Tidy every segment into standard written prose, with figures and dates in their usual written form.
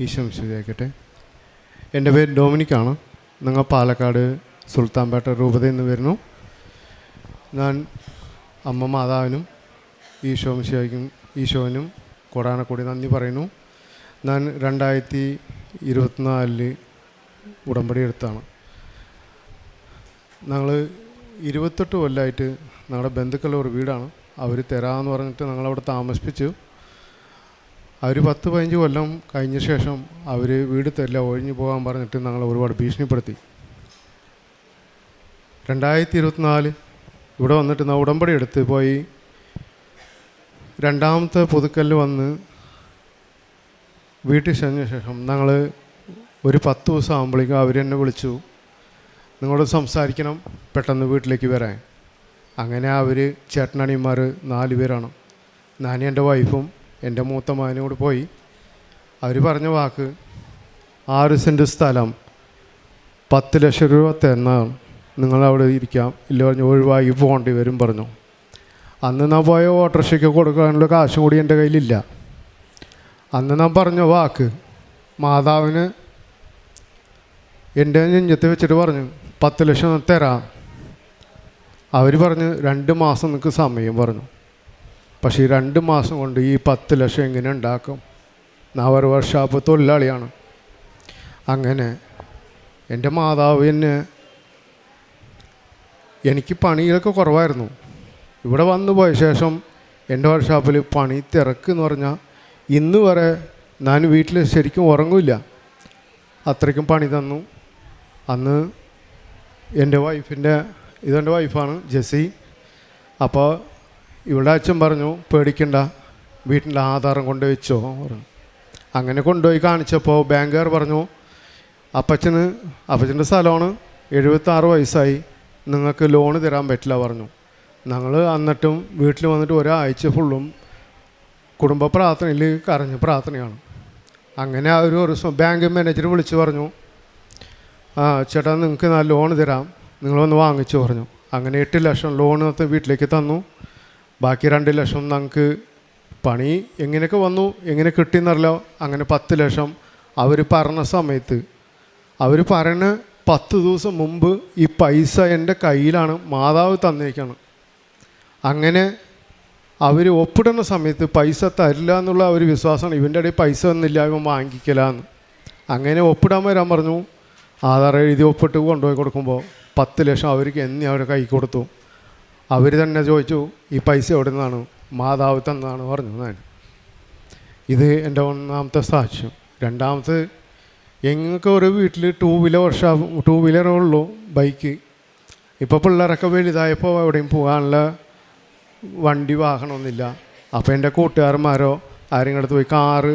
ഈശോ വിശുദ്ധിയാക്കട്ടെ. എൻ്റെ പേര് ഡൊമിനിക്കാണ്. ഞങ്ങൾ പാലക്കാട് സുൽത്താൻപേട്ട രൂപതയിൽ നിന്ന് വരുന്നു. ഞാൻ അമ്മ മാതാവിനും ഈശോവിനും കൊടാനക്കൂടി നന്ദി പറയുന്നു. ഞാൻ 2024 ഉടമ്പടി എടുത്താണ്. ഞങ്ങൾ 28 കൊല്ലമായിട്ട് ഞങ്ങളുടെ ബന്ധുക്കളുടെ ഒരു വീടാണ്. അവർ തരാമെന്ന് പറഞ്ഞിട്ട് ഞങ്ങളവിടെ താമസിപ്പിച്ചു. അവർ 10-15 കൊല്ലം കഴിഞ്ഞ ശേഷം അവർ വീട് തരില്ല, ഒഴിഞ്ഞു പോകാൻ പറഞ്ഞിട്ട് ഞങ്ങൾ ഒരുപാട് ഭീഷണിപ്പെടുത്തി. 2024 ഇവിടെ വന്നിട്ട് ഞാൻ ഉടമ്പടി എടുത്ത് പോയി. രണ്ടാമത്തെ പുതുക്കലിൽ വന്ന് വീട്ടിൽ ചെന്ന ശേഷം ഞങ്ങൾ ഒരു 10 ദിവസം ആകുമ്പോഴേക്കും അവരെന്നെ വിളിച്ചു, നിങ്ങളോട് സംസാരിക്കണം, പെട്ടെന്ന് വീട്ടിലേക്ക് വരാൻ. അങ്ങനെ അവർ ചേട്ടനണിയന്മാർ 4 പേരാണ്. ഞാനും എൻ്റെ വൈഫും എൻ്റെ മൂത്ത മകനും കൂടി പോയി. അവർ പറഞ്ഞ വാക്ക് 6 സെൻറ്റ് സ്ഥലം 10 ലക്ഷം രൂപ തന്നാൽ നിങ്ങളവിടെ ഇരിക്കാം, ഇല്ല പറഞ്ഞ് ഒഴിവാക്കി പോകേണ്ടി വരും പറഞ്ഞു. അന്ന് ഞാൻ പോയ ഓട്ടോറിക്ഷയ്ക്ക് കൊടുക്കാനുള്ള കാശും കൂടി എൻ്റെ കയ്യിലില്ല. അന്ന് ഞാൻ പറഞ്ഞ വാക്ക് മാതാവിന് എൻ്റെ നെഞ്ചത്ത് വെച്ചിട്ട് പറഞ്ഞു 10 ലക്ഷം തരാം. അവർ പറഞ്ഞ് 2 മാസം നിങ്ങൾക്ക് സമയം പറഞ്ഞു. പക്ഷേ ഈ 2 മാസം കൊണ്ട് ഈ 10 ലക്ഷം എങ്ങനെ ഉണ്ടാക്കും? ഞാൻ ഒരു വർഷാപ്പ് തൊഴിലാളിയാണ്. അങ്ങനെ എൻ്റെ മാതാവ് എന്നെ, എനിക്ക് പണിയൊക്കെ കുറവായിരുന്നു. ഇവിടെ വന്നു പോയ ശേഷം എൻ്റെ വർഷാപ്പിൽ പണി തിരക്കെന്ന് പറഞ്ഞാൽ ഇന്ന് വരെ ഞാൻ വീട്ടിൽ ശരിക്കും ഉറങ്ങില്ല, അത്രയ്ക്കും പണി തന്നു. അന്ന് എൻ്റെ ഇതെൻ്റെ വൈഫാണ് ജെസ്സി. അപ്പോൾ ഇവിടെ അച്ഛൻ പറഞ്ഞു പേടിക്കണ്ട, വീട്ടിൻ്റെ ആധാരം കൊണ്ട് വെച്ചോ പറഞ്ഞു. അങ്ങനെ കൊണ്ടുപോയി കാണിച്ചപ്പോൾ ബാങ്കുകാർ പറഞ്ഞു അപ്പച്ചൻ്റെ സ്ഥലമാണ്, 76 വയസ്സായി, നിങ്ങൾക്ക് ലോണ് തരാൻ പറ്റില്ല പറഞ്ഞു. ഞങ്ങൾ എന്നിട്ടും വീട്ടിൽ വന്നിട്ട് ഒരാഴ്ച ഫുള്ളും കുടുംബ പ്രാർത്ഥനയിൽ കരഞ്ഞ പ്രാർത്ഥനയാണ്. അങ്ങനെ ആ ഒരു ബാങ്ക് മാനേജർ വിളിച്ച് പറഞ്ഞു, ചേട്ടാ നിങ്ങൾക്ക് ഞാൻ ലോണ് തരാം, നിങ്ങളൊന്ന് വാങ്ങിച്ചു പറഞ്ഞു. അങ്ങനെ 8 ലക്ഷം ലോണ് വീട്ടിലേക്ക് തന്നു. ബാക്കി 2 ലക്ഷം ഞങ്ങൾക്ക് പണി എങ്ങനെയൊക്കെ വന്നു, എങ്ങനെ കിട്ടിയെന്നറിയില്ല. അങ്ങനെ 10 ലക്ഷം അവർ പറഞ്ഞ സമയത്ത്, അവർ പറയുന്ന 10 ദിവസം മുമ്പ് ഈ പൈസ എൻ്റെ കയ്യിലാണ്, മാതാവ് തന്നേക്കാണ്. അങ്ങനെ അവർ ഒപ്പിടുന്ന സമയത്ത് പൈസ തരില്ല എന്നുള്ള ഒരു വിശ്വാസമാണ്. ഇവൻ്റെ ഇടയിൽ പൈസ ഒന്നുമില്ല, ഇവൻ വാങ്ങിക്കലാന്ന്. അങ്ങനെ ഒപ്പിടാൻ വരാൻ പറഞ്ഞു. ആധാർ എഴുതി ഒപ്പിട്ട് കൊണ്ടുപോയി കൊടുക്കുമ്പോൾ 10 ലക്ഷം അവർക്ക് എന്നെ അവരുടെ കൈ കൊടുത്തു. അവർ തന്നെ ചോദിച്ചു ഈ പൈസ എവിടെ നിന്നാണ്? മാതാവ് തന്നതാണ് പറഞ്ഞു. ഞാൻ ഇത് എൻ്റെ ഒന്നാമത്തെ സാക്ഷ്യം. രണ്ടാമത്തെ, എങ്ങൾക്ക് ഒരു വീട്ടിൽ 2 വീലറേ ഉള്ളൂ, ബൈക്ക്. ഇപ്പോൾ പിള്ളേരൊക്കെ വലുതായപ്പോൾ എവിടെയും പോകാനുള്ള വണ്ടി വാഹനമൊന്നുമില്ല. അപ്പോൾ എൻ്റെ കൂട്ടുകാരന്മാരോ ആരെങ്കിലും അടുത്ത് പോയി കാറ്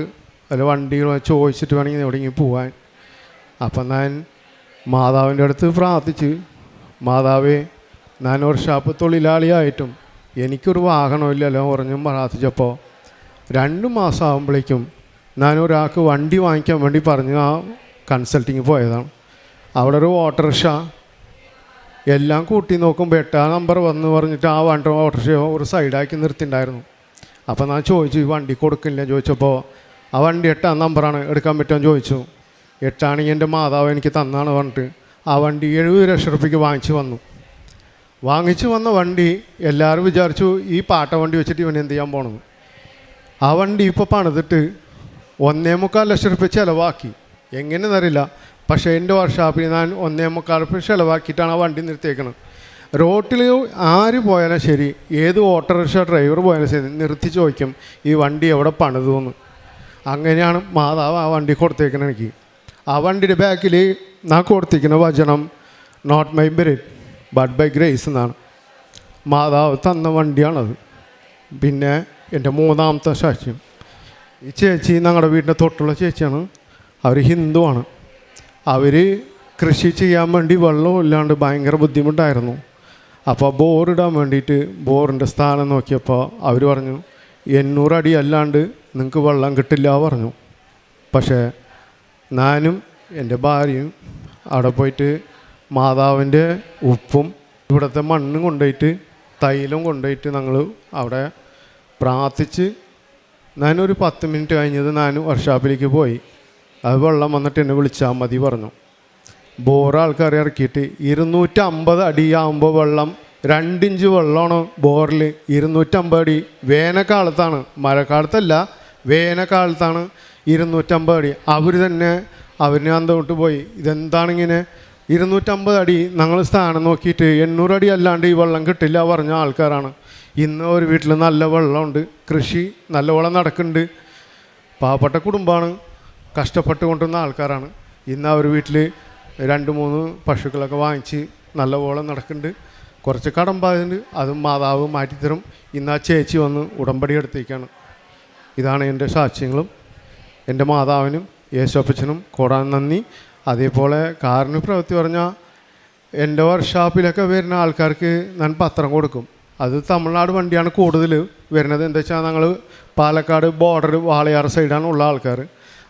അല്ല വണ്ടി ചോദിച്ചിട്ട് വേണമെങ്കിൽ എവിടെയെങ്കിലും പോകാൻ. അപ്പം ഞാൻ മാതാവിൻ്റെ അടുത്ത് പ്രാർത്ഥിച്ച്, മാതാവേ ഞാൻ ഒരു ഷാപ്പ് തൊഴിലാളിയായിട്ടും എനിക്കൊരു വാഹനമില്ലല്ലോ പറഞ്ഞും പ്രാർത്ഥിച്ചപ്പോൾ 2 മാസം ആകുമ്പോഴേക്കും ഞാൻ ഒരാൾക്ക് വണ്ടി വാങ്ങിക്കാൻ വേണ്ടി പറഞ്ഞ് ആ കൺസൾട്ടിങ് പോയതാണ്. അവിടെ ഒരു ഓട്ടോറിക്ഷ എല്ലാം കൂട്ടി നോക്കുമ്പോൾ 8-ാം നമ്പർ വന്ന് പറഞ്ഞിട്ട് ആ ഓട്ടോറിക്ഷ ഒരു സൈഡാക്കി നിർത്തിയിട്ടുണ്ടായിരുന്നു. അപ്പോൾ ഞാൻ ചോദിച്ചു ഈ വണ്ടി കൊടുക്കില്ല ചോദിച്ചപ്പോൾ ആ വണ്ടി 8-ാം നമ്പറാണ്, എടുക്കാൻ പറ്റുമെന്ന് ചോദിച്ചു. 8 എൻ്റെ മാതാവ് എനിക്ക് തന്നാണ് പറഞ്ഞിട്ട് ആ വണ്ടി 70 ലക്ഷം രൂപയ്ക്ക് വാങ്ങിച്ചു വന്ന വണ്ടി എല്ലാവരും വിചാരിച്ചു ഈ പാട്ട വണ്ടി വെച്ചിട്ട് ഇവൻ എന്ത് ചെയ്യാൻ പോകണമെന്ന്. ആ വണ്ടി ഇപ്പോൾ പണിതിട്ട് 1.25 ലക്ഷം രൂപ ചിലവാക്കി, എങ്ങനെയെന്നറിയില്ല. പക്ഷേ എൻ്റെ വർഷാപ്പിൽ ഞാൻ 1.25 ലക്ഷം ചിലവാക്കിയിട്ടാണ് ആ വണ്ടി നിർത്തിയേക്കുന്നത്. റോട്ടിൽ ആര് പോയാലും ശരി, ഏത് ഓട്ടോറിക്ഷ ഡ്രൈവർ പോയാലും ശരി, നിർത്തി ചോദിക്കും ഈ വണ്ടി എവിടെ പണിതു എന്ന്. അങ്ങനെയാണ് മാതാവ് ആ വണ്ടി കൊടുത്തേക്കുന്നത് എനിക്ക്. ആ വണ്ടിയുടെ ബാക്കിൽ ഞാൻ കൊടുത്തിരിക്കുന്ന വചനം not my merit but by grace എന്നാണ്. മാതാവ് തന്ന വണ്ടിയാണത്. പിന്നെ എൻ്റെ 3ാമത്തെ സാക്ഷ്യം, ഈ ചേച്ചി ഞങ്ങളുടെ വീടിൻ്റെ തൊട്ടുള്ള ചേച്ചിയാണ്. അവർ ഹിന്ദുവാണ്. അവർ കൃഷി ചെയ്യാൻ വേണ്ടി വെള്ളം ഇല്ലാണ്ട് ഭയങ്കര ബുദ്ധിമുട്ടായിരുന്നു. അപ്പോൾ ബോറിടാൻ വേണ്ടിയിട്ട് ബോറിൻ്റെ സ്ഥാനം നോക്കിയപ്പോൾ അവർ പറഞ്ഞു 800 അടി അല്ലാണ്ട് നിങ്ങൾക്ക് വെള്ളം കിട്ടില്ല പറഞ്ഞു. പക്ഷേ ഞാനും എൻ്റെ ഭാര്യയും അവിടെ പോയിട്ട് മാതാവിൻ്റെ ഉപ്പും ഇവിടുത്തെ മണ്ണും കൊണ്ടുപോയിട്ട് തൈലം കൊണ്ടുപോയിട്ട് ഞങ്ങൾ അവിടെ പ്രാർത്ഥിച്ച് ഞാനൊരു 10 മിനിറ്റ് കഴിഞ്ഞത് ഞാൻ വർക്ക്ഷോപ്പിലേക്ക് പോയി. അത് വെള്ളം വന്നിട്ട് എന്നെ വിളിച്ചാൽ മതി പറഞ്ഞു. ബോർ ആൾക്കാർ ഇറക്കിയിട്ട് 250 അടിയാകുമ്പോൾ വെള്ളം 2 ഇഞ്ച് വെള്ളമാണ് ബോറിൽ. 250 അടി വേനൽക്കാലത്താണ്, മഴക്കാലത്തല്ല, വേനൽക്കാലത്താണ് 250 അടി. അവരിനെ അന്തോട്ട് പോയി, ഇതെന്താണിങ്ങനെ 250 അടി, ഞങ്ങൾ സ്ഥാനം നോക്കിയിട്ട് 800 അടി അല്ലാണ്ട് ഈ വെള്ളം കിട്ടില്ല പറഞ്ഞ ആൾക്കാരാണ്. ഇന്ന് ഒരു വീട്ടിൽ നല്ല വെള്ളമുണ്ട്, കൃഷി നല്ലവണ്ണം നടക്കുന്നുണ്ട്, പാവപ്പെട്ട കുടുംബമാണ്, കഷ്ടപ്പെട്ട് കൊണ്ടുവന്ന ആൾക്കാരാണ്. ഇന്ന് അവർ വീട്ടിൽ 2-3 പശുക്കളൊക്കെ വാങ്ങിച്ച് നല്ലവണ്ണം നടക്കുന്നുണ്ട്. കുറച്ച് കടം ബാധ്യതയുണ്ട്, അതും മാതാവ് മാറ്റിത്തരും. ഇന്ന് ആ ചേച്ചി വന്ന് ഉടമ്പടി എടുത്തേക്കാണ്. ഇതാണ് എൻ്റെ സാക്ഷ്യങ്ങളും. എൻ്റെ മാതാവിനും യേശോപ്പച്ചനും കൂടാൻ നന്ദി. അതേപോലെ കാരുണ്യ പ്രവൃത്തി പറഞ്ഞാൽ എൻ്റെ വർക്ക്ഷോപ്പിലൊക്കെ വരുന്ന ആൾക്കാർക്ക് ഞാൻ പത്രം കൊടുക്കും. അത് തമിഴ്നാട് വണ്ടിയാണ് കൂടുതൽ വരുന്നത്. എന്താ വെച്ചാൽ ഞങ്ങൾ പാലക്കാട് ബോർഡർ വാളയാർ സൈഡാണ് ഉള്ള ആൾക്കാർ.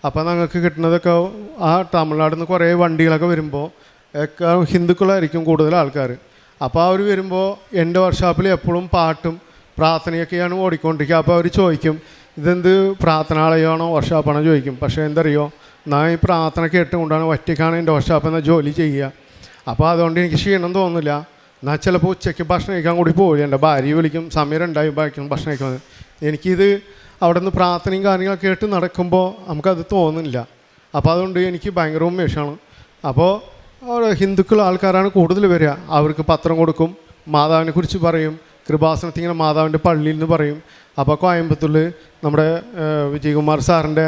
അപ്പോൾ ഞങ്ങൾക്ക് കിട്ടുന്നതൊക്കെ ആ തമിഴ്നാട്ടിൽ നിന്ന് കുറേ വണ്ടികളൊക്കെ വരുമ്പോൾ ഒക്കെ ഹിന്ദുക്കളായിരിക്കും കൂടുതൽ ആൾക്കാർ. അപ്പോൾ അവർ വരുമ്പോൾ എൻ്റെ വർക്ക്ഷോപ്പിൽ എപ്പോഴും പാട്ടും പ്രാർത്ഥനയൊക്കെയാണ് ഓടിക്കൊണ്ടിരിക്കുക. അപ്പോൾ അവർ ചോദിക്കും, ഇതെന്ത് പ്രാർത്ഥനാലയമാണോ വർക്ക്ഷോപ്പാണോ ചോദിക്കും. പക്ഷേ എന്തറിയോ, ഞാൻ ഈ പ്രാർത്ഥന കേട്ടുകൊണ്ടാണ് ഒറ്റയ്ക്കാണ് എൻ്റെ വർക്ക്ഷോപ്പ് എന്ന ജോലി ചെയ്യുക. അപ്പോൾ അതുകൊണ്ട് എനിക്ക് ക്ഷീണം തോന്നില്ല. എന്നാൽ ചിലപ്പോൾ ഉച്ചയ്ക്ക് ഭക്ഷണം കഴിക്കാൻ കൂടി പോയി എൻ്റെ ഭാര്യ വിളിക്കും, സമയം 2 ഭക്ഷണം കഴിക്കാൻ. എനിക്കിത് അവിടെ നിന്ന് പ്രാർത്ഥനയും കാര്യങ്ങളൊക്കെ കേട്ട് നടക്കുമ്പോൾ നമുക്കത് തോന്നുന്നില്ല. അപ്പോൾ അതുകൊണ്ട് എനിക്ക് ഭയങ്കര ഉന്മേഷമാണ്. അപ്പോൾ ഹിന്ദുക്കൾ ആൾക്കാരാണ് കൂടുതൽ വരിക. അവർക്ക് പത്രം കൊടുക്കും, മാതാവിനെ കുറിച്ച് പറയും, കൃപാസനത്തിൽ ഇങ്ങനെ മാതാവിൻ്റെ പള്ളിയിൽ നിന്ന് പറയും. അപ്പോൾ കോയമ്പത്തൂരിൽ നമ്മുടെ വിജയകുമാർ സാറിൻ്റെ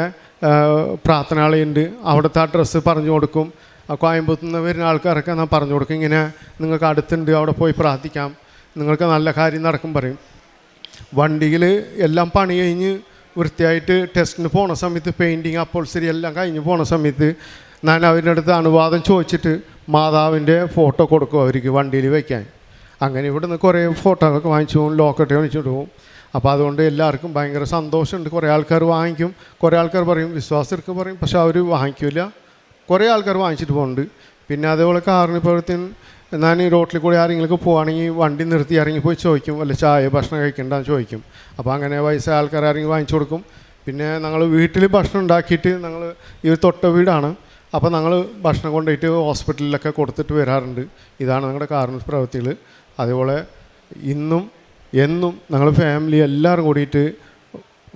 പ്രാർത്ഥനാലയുണ്ട്, അവിടുത്തെ അഡ്രസ്സ് പറഞ്ഞു കൊടുക്കും. കോയമ്പത്തൂരിൽ നിന്ന് വരുന്ന ആൾക്കാരൊക്കെ ഞാൻ പറഞ്ഞു കൊടുക്കും, ഇങ്ങനെ നിങ്ങൾക്ക് അടുത്തുണ്ട്, അവിടെ പോയി പ്രാർത്ഥിക്കാം, നിങ്ങൾക്ക് നല്ല കാര്യം നടക്കും പറയും. വണ്ടിയിൽ എല്ലാം പണി കഴിഞ്ഞ് വൃത്തിയായിട്ട് ടെസ്റ്റിന് പോണ സമയത്ത് പെയിൻറ്റിങ് അപ്പോൾസറി എല്ലാം കഴിഞ്ഞ് പോണ സമയത്ത് ഞാൻ അവരുടെ അടുത്ത് അനുവാദം ചോദിച്ചിട്ട് മാതാവിൻ്റെ ഫോട്ടോ കൊടുക്കും അവർക്ക് വണ്ടിയിൽ വയ്ക്കാൻ. അങ്ങനെ ഇവിടെ നിന്ന് കുറേ ഫോട്ടോയൊക്കെ വാങ്ങിച്ചു പോകും, ലോക്കറ്റ് വാങ്ങിച്ചിട്ട് പോകും. അപ്പോൾ അതുകൊണ്ട് എല്ലാവർക്കും ഭയങ്കര സന്തോഷമുണ്ട്. കുറേ ആൾക്കാർ വാങ്ങിക്കും, കുറേ ആൾക്കാർ പറയും വിശ്വാസർക്ക് പറയും, പക്ഷെ അവർ വാങ്ങിക്കില്ല. കുറേ ആൾക്കാർ വാങ്ങിച്ചിട്ട് പോകുന്നുണ്ട്. പിന്നെ അതേപോലെ കാറിന് പ്രവർത്തനം ഞാൻ ഈ റോട്ടിൽ കൂടി ആരെങ്കിലുമൊക്കെ പോവുകയാണെങ്കിൽ വണ്ടി നിർത്തി ഇറങ്ങിപ്പോയി ചോദിക്കും, വല്ല ചായ ഭക്ഷണം കഴിക്കണ്ടെന്ന് ചോദിക്കും. അപ്പോൾ അങ്ങനെ വയസ്സായ ആൾക്കാർ ആരെങ്കിലും വാങ്ങിച്ചു കൊടുക്കും. പിന്നെ ഞങ്ങൾ വീട്ടിൽ ഭക്ഷണം ഉണ്ടാക്കിയിട്ട് ഞങ്ങൾ ഈ തൊട്ട വീടാണ്, അപ്പോൾ ഞങ്ങൾ ഭക്ഷണം കൊണ്ടുപോയിട്ട് ഹോസ്പിറ്റലിലൊക്കെ കൊടുത്തിട്ട് വരാറുണ്ട്. ഇതാണ് ഞങ്ങളുടെ കാരുണ്യ പ്രവൃത്തികൾ. അതേപോലെ ഇന്നും എന്നും ഞങ്ങൾ ഫാമിലി എല്ലാവരും കൂടിയിട്ട്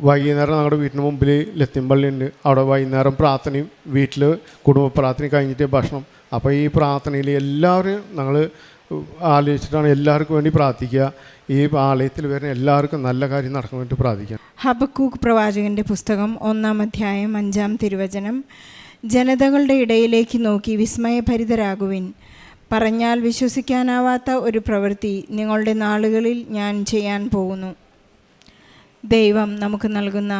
വൈകുന്നേരം ഞങ്ങളുടെ വീട്ടിന് മുമ്പിൽ ലത്തിമ്പള്ളി ഉണ്ട്, അവിടെ വൈകുന്നേരം പ്രാർത്ഥനയും വീട്ടിൽ കുടുംബ പ്രാർത്ഥനയും കഴിഞ്ഞിട്ട് ഭക്ഷണം. അപ്പോൾ ഈ പ്രാർത്ഥനയിൽ എല്ലാവരും ഞങ്ങൾ ആലോചിച്ചിട്ടാണ് എല്ലാവർക്കും വേണ്ടി പ്രാർത്ഥിക്കുക. ഈ ആലയത്തിൽ വരുന്ന എല്ലാവർക്കും നല്ല കാര്യം നടക്കാൻ വേണ്ടി പ്രാർത്ഥിക്കാം. ഹബക്കൂക്ക് പ്രവാചകൻ്റെ പുസ്തകം 1-ാം അധ്യായം 5-ാം തിരുവചനം. ജനതകളുടെ ഇടയിലേക്ക് നോക്കി വിസ്മയഭരിതരാകുവിൻ. പറഞ്ഞാൽ വിശ്വസിക്കാനാവാത്ത ഒരു പ്രവൃത്തി നിങ്ങളുടെ നാളുകളിൽ ഞാൻ ചെയ്യാൻ പോകുന്നു. ദൈവം നമുക്ക് നൽകുന്ന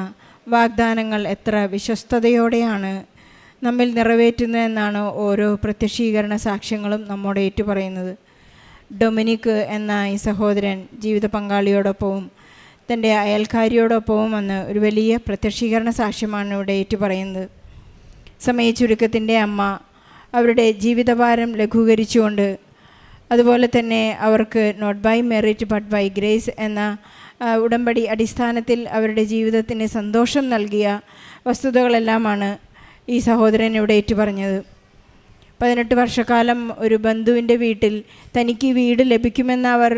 വാഗ്ദാനങ്ങൾ എത്ര വിശ്വസ്തയോടെയാണ് നമ്മിൽ നിറവേറ്റുന്നതെന്നാണ് ഓരോ പ്രത്യക്ഷീകരണ സാക്ഷ്യങ്ങളും നമ്മോട് ഏറ്റുപറയുന്നത്. ഡൊമിനിക് എന്ന ഈ സഹോദരൻ ജീവിത പങ്കാളിയോടൊപ്പവും തൻ്റെ അയൽക്കാരിയോടൊപ്പവും വന്ന് ഒരു വലിയ പ്രത്യക്ഷീകരണ സാക്ഷ്യമാണ് ഇവിടെ ഏറ്റുപറയുന്നത്. സമയ ചുരുക്കത്തിൻ്റെ അമ്മ അവരുടെ ജീവിതഭാരം ലഘൂകരിച്ചുകൊണ്ട്, അതുപോലെ തന്നെ അവർക്ക് not by merit but by grace എന്ന ഉടമ്പടി അടിസ്ഥാനത്തിൽ അവരുടെ ജീവിതത്തിന് സന്തോഷം നൽകിയ വസ്തുതകളെല്ലാമാണ് ഈ സഹോദരൻ ഇവിടെ ഏറ്റുപറഞ്ഞത്. 18 വർഷക്കാലം ഒരു ബന്ധുവിൻ്റെ വീട്ടിൽ തനിക്ക് വീട് ലഭിക്കുമെന്ന് അവർ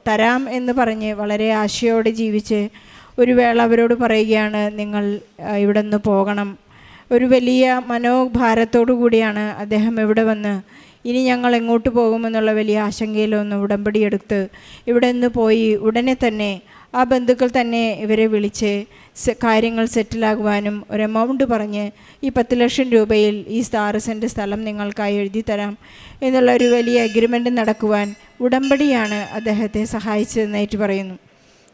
തരാം എന്ന് പറഞ്ഞ് വളരെ ആശയോടെ ജീവിച്ച് ഒരു വേള അവരോട് പറയുകയാണ്, നിങ്ങൾ ഇവിടെ നിന്ന് പോകണം. ഒരു വലിയ മനോഭാരത്തോടു കൂടിയാണ് അദ്ദേഹം ഇവിടെ വന്ന് ഇനി ഞങ്ങൾ എങ്ങോട്ട് പോകുമെന്നുള്ള വലിയ ആശങ്കയിലൊന്ന് ഉടമ്പടി എടുത്ത് ഇവിടെ നിന്ന് പോയി ഉടനെ തന്നെ ആ ബന്ധുക്കൾ തന്നെ ഇവരെ വിളിച്ച് കാര്യങ്ങൾ സെറ്റിലാകുവാനും ഒരു എമൗണ്ട് പറഞ്ഞ് ഈ 10 ലക്ഷം രൂപയിൽ ഈ 6 സെൻറ്റ് സ്ഥലം നിങ്ങൾക്കായി എഴുതി തരാം എന്നുള്ള ഒരു വലിയ അഗ്രിമെൻ്റ് നടക്കുവാൻ ഉടമ്പടിയാണ് അദ്ദേഹത്തെ സഹായിച്ചതെന്നായിട്ട് പറയുന്നു.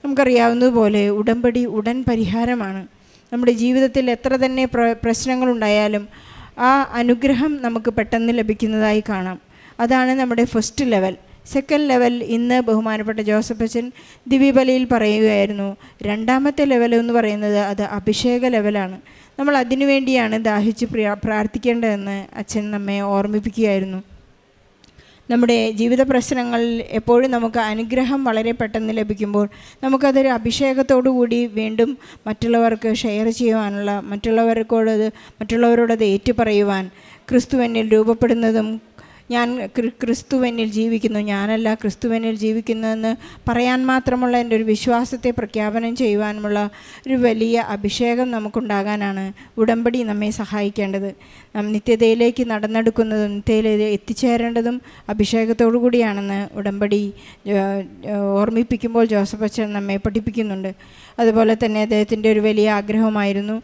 നമുക്കറിയാവുന്നതുപോലെ ഉടമ്പടി ഉടൻ പരിഹാരമാണ്. നമ്മുടെ ജീവിതത്തിൽ എത്ര തന്നെ പ്രശ്നങ്ങളുണ്ടായാലും ആ അനുഗ്രഹം നമുക്ക് പെട്ടെന്ന് ലഭിക്കുന്നതായി കാണാം. അതാണ് നമ്മുടെ ഫസ്റ്റ് ലെവൽ. സെക്കൻഡ് ലെവൽ ഇന്ന് ബഹുമാനപ്പെട്ട ജോസഫ് അച്ഛൻ ദിവ്യബലിയിൽ പറയുകയായിരുന്നു. 2ാമത്തെ ലെവൽ എന്ന് പറയുന്നത് അത് അഭിഷേക ലെവലാണ്. നമ്മൾ അതിനു വേണ്ടിയാണ് ദാഹിച്ച് പ്രാർത്ഥിക്കേണ്ടതെന്ന് അച്ഛൻ നമ്മെ ഓർമ്മിപ്പിക്കുകയായിരുന്നു. നമ്മുടെ ജീവിത പ്രശ്നങ്ങളിൽ എപ്പോഴും നമുക്ക് അനുഗ്രഹം വളരെ പെട്ടെന്ന് ലഭിക്കുമ്പോൾ നമുക്കതൊരു അഭിഷേകത്തോടു കൂടി വീണ്ടും മറ്റുള്ളവർക്ക് ഷെയർ ചെയ്യുവാനുള്ള, മറ്റുള്ളവരോടത് ഏറ്റുപറയുവാൻ, ക്രിസ്തുവെന്നിൽ രൂപപ്പെടുന്നതും ഞാൻ ക്രിസ്തുവെന്നിൽ ജീവിക്കുന്നു, ഞാനല്ല ക്രിസ്തുവെന്നിൽ ജീവിക്കുന്നതെന്ന് പറയാൻ മാത്രമുള്ള എൻ്റെ ഒരു വിശ്വാസത്തെ പ്രഖ്യാപനം ചെയ്യുവാനുമുള്ള ഒരു വലിയ അഭിഷേകം നമുക്കുണ്ടാകാനാണ് ഉടമ്പടി നമ്മെ സഹായിക്കേണ്ടത്. നാം നിത്യതയിലേക്ക് നടന്നെടുക്കുന്നതും നിത്യതയിൽ എത്തിച്ചേരേണ്ടതും അഭിഷേകത്തോടു കൂടിയാണെന്ന് ഉടമ്പടി ഓർമ്മിപ്പിക്കുമ്പോൾ ജോസഫ് അച്ഛൻ നമ്മെ പഠിപ്പിക്കുന്നുണ്ട്. അതുപോലെ തന്നെ അദ്ദേഹത്തിൻ്റെ ഒരു വലിയ ആഗ്രഹമായിരുന്നു,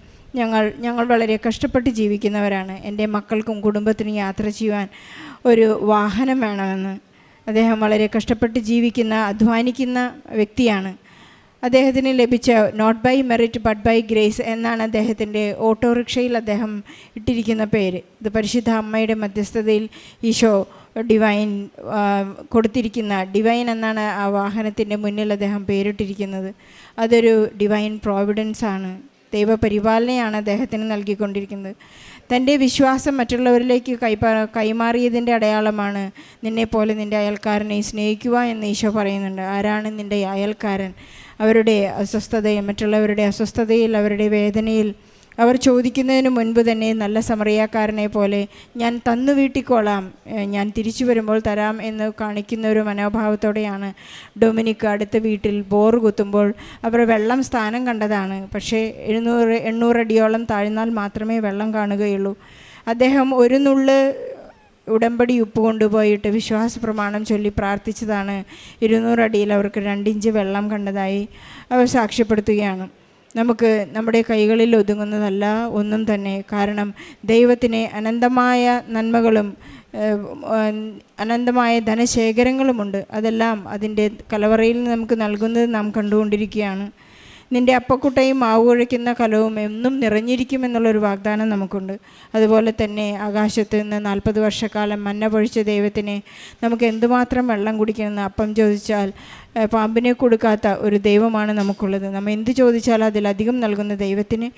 ഞങ്ങൾ വളരെ കഷ്ടപ്പെട്ട് ജീവിക്കുന്നവരാണ്, എൻ്റെ മക്കൾക്കും കുടുംബത്തിനും യാത്ര ചെയ്യുവാൻ ഒരു വാഹനം വേണമെന്ന്. അദ്ദേഹം വളരെ കഷ്ടപ്പെട്ട് ജീവിക്കുന്ന, അധ്വാനിക്കുന്ന വ്യക്തിയാണ്. അദ്ദേഹത്തിന് ലഭിച്ച not by merit but by grace എന്നാണ് അദ്ദേഹത്തിൻ്റെ ഓട്ടോറിക്ഷയിൽ അദ്ദേഹം ഇട്ടിരിക്കുന്ന പേര്. ഇത് പരിശുദ്ധ അമ്മയുടെ മധ്യസ്ഥതയിൽ ഈശോ ഡിവൈൻ കൊടുത്തിരിക്കുന്ന, ഡിവൈൻ എന്നാണ് ആ വാഹനത്തിൻ്റെ മുന്നിൽ അദ്ദേഹം പേരിട്ടിരിക്കുന്നത്. അതൊരു ഡിവൈൻ പ്രോവിഡൻസ് ആണ്, ദൈവപരിപാലനയാണ് അദ്ദേഹത്തിന് നൽകിക്കൊണ്ടിരിക്കുന്നത്. തൻ്റെ വിശ്വാസം മറ്റുള്ളവരിലേക്ക് കൈമാറിയതിൻ്റെ അടയാളമാണ് നിന്നെപ്പോലെ നിൻ്റെ അയൽക്കാരനെ സ്നേഹിക്കുക എന്ന് ഈശോ പറയുന്നുണ്ട്. ആരാണ് നിൻ്റെ അയൽക്കാരൻ? അവരുടെ അസ്വസ്ഥതയിൽ, മറ്റുള്ളവരുടെ അസ്വസ്ഥതയിൽ, അവരുടെ വേദനയിൽ അവർ ചോദിക്കുന്നതിന് മുൻപ് തന്നെ നല്ല സമറിയാക്കാരനെ പോലെ ഞാൻ തന്നു വീട്ടിക്കോളാം, ഞാൻ തിരിച്ചു വരുമ്പോൾ തരാം എന്ന് കാണിക്കുന്ന ഒരു മനോഭാവത്തോടെയാണ് ഡൊമിനിക്ക് അടുത്ത വീട്ടിൽ ബോർ കുത്തുമ്പോൾ അവർ വെള്ളം സ്ഥാനം കണ്ടതാണ്. പക്ഷേ 800 അടിയോളം താഴ്ന്നാൽ മാത്രമേ വെള്ളം കാണുകയുള്ളൂ. അദ്ദേഹം ഒരു നുള്ള് ഉടമ്പടി ഉപ്പ് കൊണ്ടുപോയിട്ട് വിശ്വാസ പ്രമാണം ചൊല്ലി പ്രാർത്ഥിച്ചതാണ് 200 അടിയിൽ അവർക്ക് 2 ഇഞ്ച് വെള്ളം കണ്ടതായി അവർ സാക്ഷ്യപ്പെടുത്തുകയാണ്. നമുക്ക് നമ്മുടെ കൈകളിൽ ഒതുങ്ങുന്നതല്ല ഒന്നും തന്നെ. കാരണം ദൈവത്തിന് അനന്തമായ നന്മകളും അനന്തമായ ധനശേഖരങ്ങളുമുണ്ട്. അതെല്ലാം അതിൻ്റെ കലവറയിൽ നമുക്ക് നൽകുന്നത് നാം കണ്ടുകൊണ്ടിരിക്കുകയാണ്. നിൻ്റെ അപ്പക്കുട്ടയും മാവ് കുഴയ്ക്കുന്ന കലവും എന്നും നിറഞ്ഞിരിക്കുമെന്നുള്ളൊരു വാഗ്ദാനം നമുക്കുണ്ട്. അതുപോലെ തന്നെ ആകാശത്ത് നിന്ന് 40 വർഷക്കാലം മന്ന പൊഴിച്ച ദൈവത്തിന് നമുക്ക് എന്തുമാത്രം വെള്ളം കുടിക്കണമെന്ന് അപ്പം ചോദിച്ചാൽ പാമ്പിനെ കൊടുക്കാത്ത ഒരു ദൈവമാണ് നമുക്കുള്ളത്. നമ്മൾ എന്ത് ചോദിച്ചാലും അതിലധികം നൽകുന്ന ദൈവത്തിന്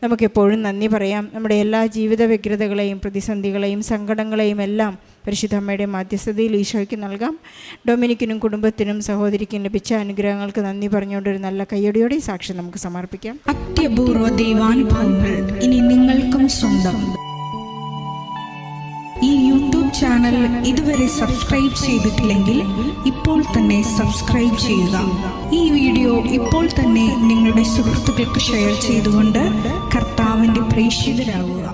നമുക്കെപ്പോഴും നന്ദി പറയാം. നമ്മുടെ എല്ലാ ജീവിത വ്യഗ്രതകളെയും പ്രതിസന്ധികളെയും സങ്കടങ്ങളെയും എല്ലാം പരിശുദ്ധ അമ്മയുടെ മധ്യസ്ഥതയിൽ ഈശോയ്ക്ക് നൽകാം. ഡൊമിനിക്കിനും കുടുംബത്തിനും സഹോദരിക്കും ലഭിച്ച അനുഗ്രഹങ്ങൾക്ക് നന്ദി പറഞ്ഞുകൊണ്ട് ഒരു നല്ല കയ്യടിയോടെ സാക്ഷ്യം നമുക്ക് സമർപ്പിക്കാം. അത്യപൂർവ ദൈവാനുഭവങ്ങൾ ഇനി നിങ്ങൾക്കും സ്വന്തം. ഈ യൂട്യൂബ് ചാനൽ ഇതുവരെ സബ്സ്ക്രൈബ് ചെയ്തിട്ടില്ലെങ്കിൽ ഇപ്പോൾ തന്നെ സബ്സ്ക്രൈബ് ചെയ്യുക. ഈ വീഡിയോ ഇപ്പോൾ തന്നെ നിങ്ങളുടെ സുഹൃത്തുക്കൾക്ക് ഷെയർ ചെയ്തുകൊണ്ട് കർത്താവിൻ്റെ പ്രേക്ഷിതരാകുക.